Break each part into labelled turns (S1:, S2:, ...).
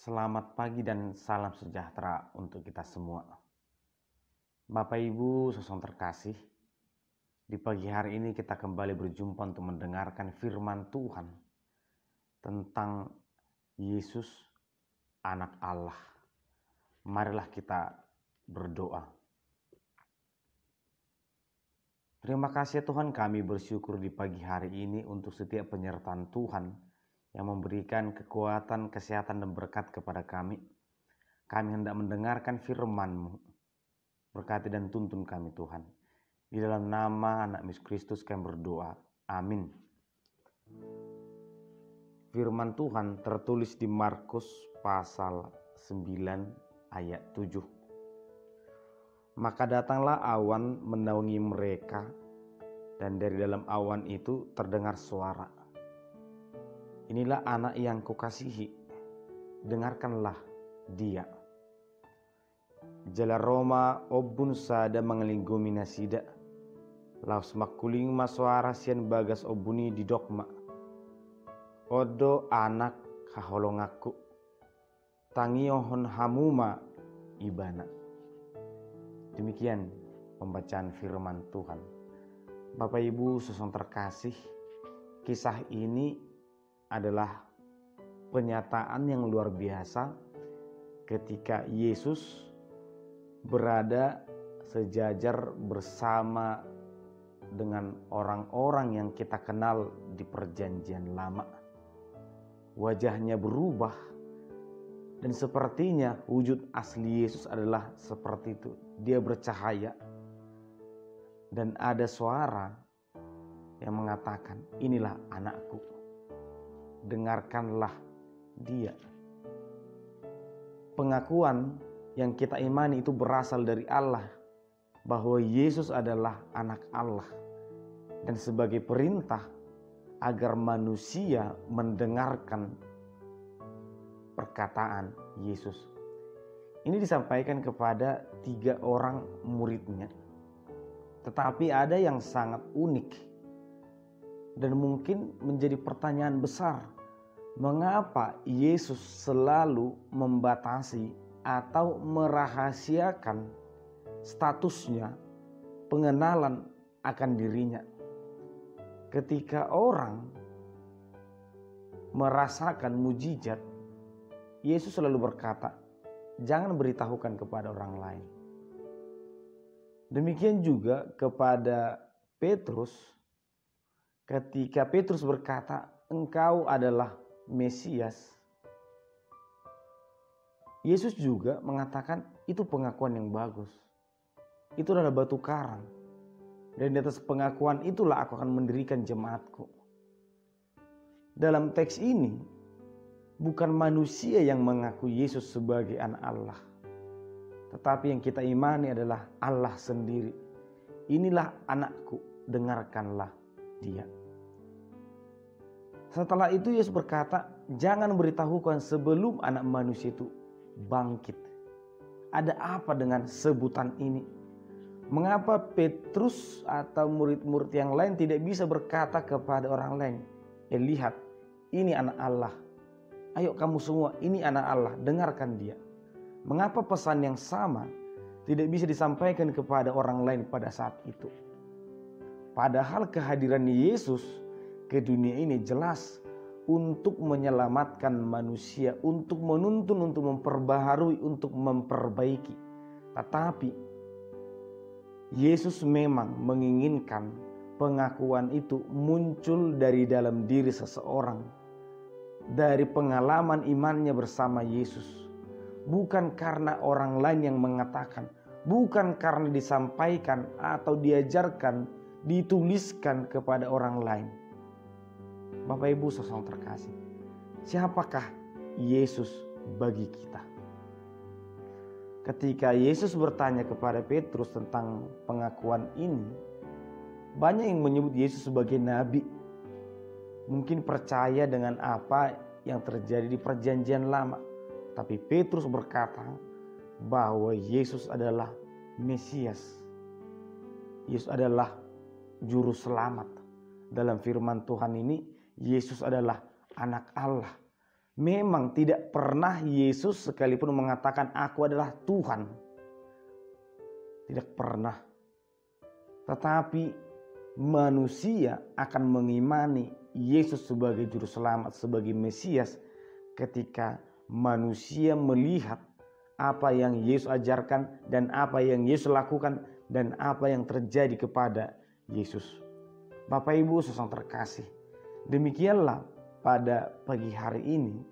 S1: Selamat pagi dan salam sejahtera untuk kita semua. Bapak Ibu saudara terkasih, di pagi hari ini kita kembali berjumpa untuk mendengarkan firman Tuhan tentang Yesus, anak Allah. Marilah kita berdoa. Terima kasih Tuhan, kami bersyukur di pagi hari ini untuk setiap penyertaan Tuhan yang memberikan kekuatan, kesehatan, dan berkat kepada kami. Kami hendak mendengarkan firman-Mu. Berkati dan tuntun kami Tuhan. Di dalam nama anak Yesus Kristus kami berdoa. Amin. Firman Tuhan tertulis di Markus pasal 9 ayat 7. Maka datanglah awan menaungi mereka, dan dari dalam awan itu terdengar suara. Inilah anak yang kukasihi, dengarkanlah dia. Jala Roma obun sada mengelingumi nasida, laus makuling masuara sian bagas obuni di dokma. Odo anak haholongaku, tangiohon hamuma ibana. Demikian pembacaan firman Tuhan. Bapak Ibu saudara terkasih, kisah ini adalah penyataan yang luar biasa ketika Yesus berada sejajar bersama dengan orang-orang yang kita kenal di perjanjian lama. Wajahnya berubah dan sepertinya wujud asli Yesus adalah seperti itu. Dia bercahaya dan ada suara yang mengatakan, inilah anakku, dengarkanlah dia. Pengakuan yang kita imani itu berasal dari Allah, bahwa Yesus adalah anak Allah, dan sebagai perintah agar manusia mendengarkan perkataan Yesus. Ini disampaikan kepada 3 orang muridnya. Tetapi ada yang sangat unik dan mungkin menjadi pertanyaan besar, mengapa Yesus selalu membatasi atau merahasiakan statusnya, pengenalan akan dirinya. Ketika orang merasakan mujizat, Yesus selalu berkata, jangan beritahukan kepada orang lain. Demikian juga kepada Petrus, ketika Petrus berkata, engkau adalah Mesias, Yesus juga mengatakan itu pengakuan yang bagus. Itu adalah batu karang. Dan di atas pengakuan itulah aku akan mendirikan jemaatku. Dalam teks ini, bukan manusia yang mengaku Yesus sebagai anak Allah, tetapi yang kita imani adalah Allah sendiri. Inilah anakku, dengarkanlah dia. Setelah itu Yesus berkata, jangan beritahukan sebelum anak manusia itu bangkit. Ada apa dengan sebutan ini? Mengapa Petrus atau murid-murid yang lain tidak bisa berkata kepada orang lain, lihat, ini anak Allah. Ayo kamu semua, ini anak Allah, dengarkan dia. Mengapa pesan yang sama tidak bisa disampaikan kepada orang lain pada saat itu? Padahal kehadiran Yesus ke dunia ini jelas untuk menyelamatkan manusia, untuk menuntun, untuk memperbaharui, untuk memperbaiki. Tetapi Yesus memang menginginkan pengakuan itu muncul dari dalam diri seseorang, dari pengalaman imannya bersama Yesus. Bukan karena orang lain yang mengatakan, bukan karena disampaikan atau diajarkan, dituliskan kepada orang lain. Bapak Ibu saudara terkasih, siapakah Yesus bagi kita? Ketika Yesus bertanya kepada Petrus tentang pengakuan ini, banyak yang menyebut Yesus sebagai nabi. Mungkin percaya dengan apa yang terjadi di perjanjian lama. Tapi Petrus berkata bahwa Yesus adalah Mesias. Yesus adalah juru selamat. Dalam firman Tuhan ini, Yesus adalah anak Allah. Memang tidak pernah Yesus sekalipun mengatakan aku adalah Tuhan. Tidak pernah. Tetapi manusia akan mengimani Yesus sebagai juru selamat, sebagai Mesias ketika manusia melihat apa yang Yesus ajarkan dan apa yang Yesus lakukan dan apa yang terjadi kepada Yesus. Bapak Ibu saudara terkasih, demikianlah pada pagi hari ini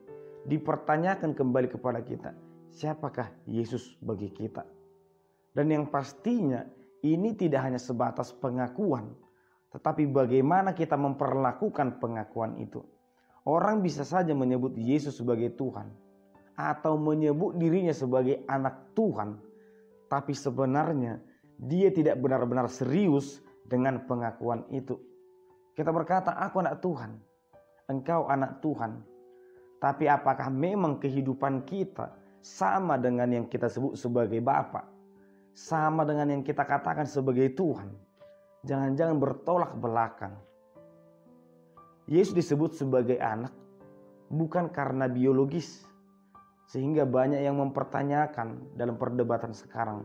S1: dipertanyakan kembali kepada kita, siapakah Yesus bagi kita? Dan yang pastinya ini tidak hanya sebatas pengakuan, tetapi bagaimana kita memperlakukan pengakuan itu. Orang bisa saja menyebut Yesus sebagai Tuhan atau menyebut dirinya sebagai anak Tuhan, tapi sebenarnya dia tidak benar-benar serius dengan pengakuan itu. Kita berkata, aku anak Tuhan, engkau anak Tuhan. Tapi apakah memang kehidupan kita sama dengan yang kita sebut sebagai Bapa? Sama dengan yang kita katakan sebagai Tuhan? Jangan-jangan bertolak belakang. Yesus disebut sebagai anak bukan karena biologis. Sehingga banyak yang mempertanyakan dalam perdebatan sekarang.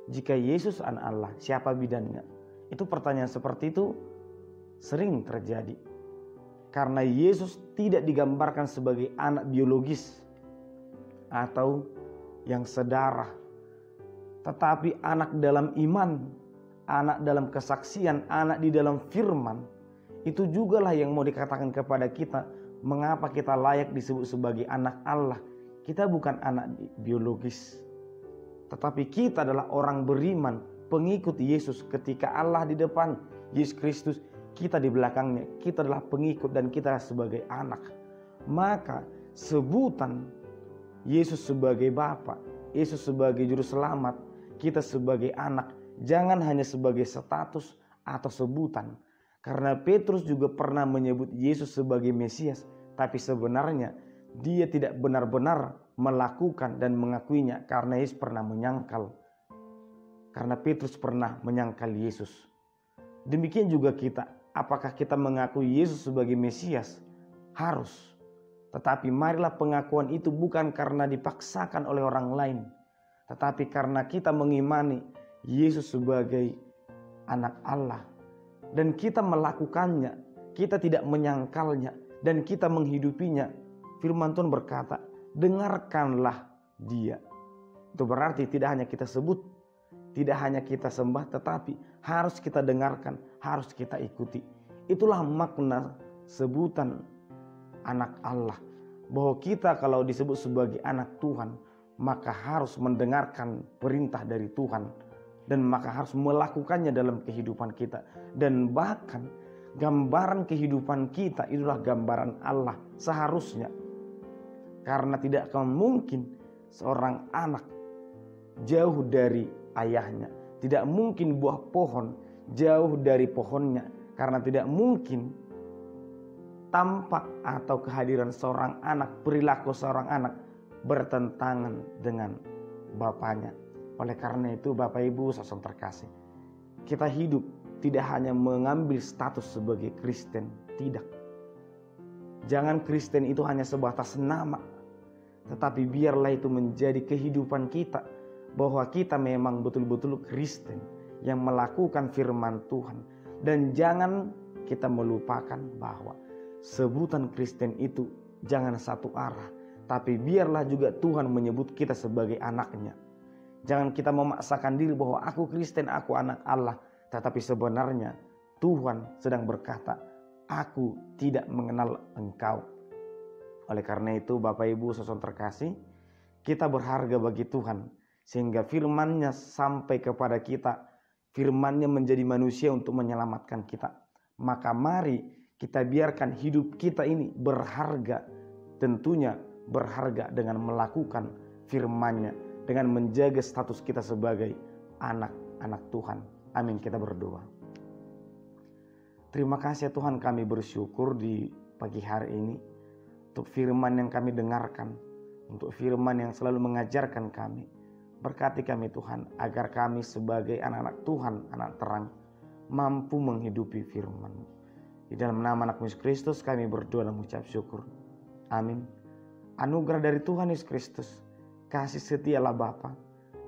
S1: Jika Yesus anak Allah, siapa bidannya? Itu pertanyaan seperti itu sering terjadi. Karena Yesus tidak digambarkan sebagai anak biologis atau yang sedarah. Tetapi anak dalam iman, anak dalam kesaksian, anak di dalam firman. Itu jugalah yang mau dikatakan kepada kita. Mengapa kita layak disebut sebagai anak Allah? Kita bukan anak biologis. Tetapi kita adalah orang beriman, pengikut Yesus. Ketika Allah di depan, Yesus Kristus, kita di belakangnya. Kita adalah pengikut dan kita sebagai anak. Maka sebutan Yesus sebagai Bapa, Yesus sebagai Juru Selamat, kita sebagai anak, jangan hanya sebagai status atau sebutan. Karena Petrus juga pernah menyebut Yesus sebagai Mesias, tapi sebenarnya dia tidak benar-benar melakukan dan mengakuinya karena Yesus pernah menyangkal. Karena Petrus pernah menyangkal Yesus. Demikian juga kita, apakah kita mengakui Yesus sebagai Mesias? Harus. Tetapi marilah pengakuan itu bukan karena dipaksakan oleh orang lain, tetapi karena kita mengimani Yesus sebagai anak Allah. Dan kita melakukannya, kita tidak menyangkalnya, dan kita menghidupinya. Firman Tuhan berkata, dengarkanlah dia. Itu berarti tidak hanya kita sebut, tidak hanya kita sembah, tetapi harus kita dengarkan, harus kita ikuti. Itulah makna sebutan anak Allah. Bahwa kita kalau disebut sebagai anak Tuhan, maka harus mendengarkan perintah dari Tuhan. Dan maka harus melakukannya dalam kehidupan kita. Dan bahkan gambaran kehidupan kita itulah gambaran Allah seharusnya. Karena tidak akan mungkin seorang anak jauh dari ayahnya. Tidak mungkin buah pohon jauh dari pohonnya. Karena tidak mungkin tampak atau kehadiran seorang anak, perilaku seorang anak bertentangan dengan bapaknya. Oleh karena itu Bapak Ibu saudara terkasih, kita hidup tidak hanya mengambil status sebagai Kristen, tidak. Jangan Kristen itu hanya sebatas nama, tetapi biarlah itu menjadi kehidupan kita, bahwa kita memang betul-betul Kristen yang melakukan firman Tuhan. Dan jangan kita melupakan bahwa sebutan Kristen itu jangan satu arah, tapi biarlah juga Tuhan menyebut kita sebagai anaknya. Jangan kita memaksakan diri bahwa aku Kristen, aku anak Allah. Tetapi sebenarnya Tuhan sedang berkata, aku tidak mengenal engkau. Oleh karena itu Bapak Ibu saudara terkasih, kita berharga bagi Tuhan. Sehingga firman-Nya sampai kepada kita. Firman-Nya menjadi manusia untuk menyelamatkan kita. Maka mari kita biarkan hidup kita ini berharga. Tentunya berharga dengan melakukan firman-Nya. dengan menjaga status kita sebagai anak-anak Tuhan. Amin, kita berdoa. Terima kasih ya Tuhan, kami bersyukur di pagi hari ini untuk firman yang kami dengarkan, untuk firman yang selalu mengajarkan kami. Berkati kami Tuhan, agar kami sebagai anak-anak Tuhan, anak terang, mampu menghidupi firman-Mu. Di dalam nama anak Yesus Kristus kami berdoa dan mengucap syukur. Amin. Anugerah dari Tuhan Yesus Kristus, kasih setia Allah Bapa,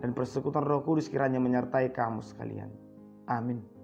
S1: dan persekutuan Roh Kudus kiranya menyertai kamu sekalian. Amin.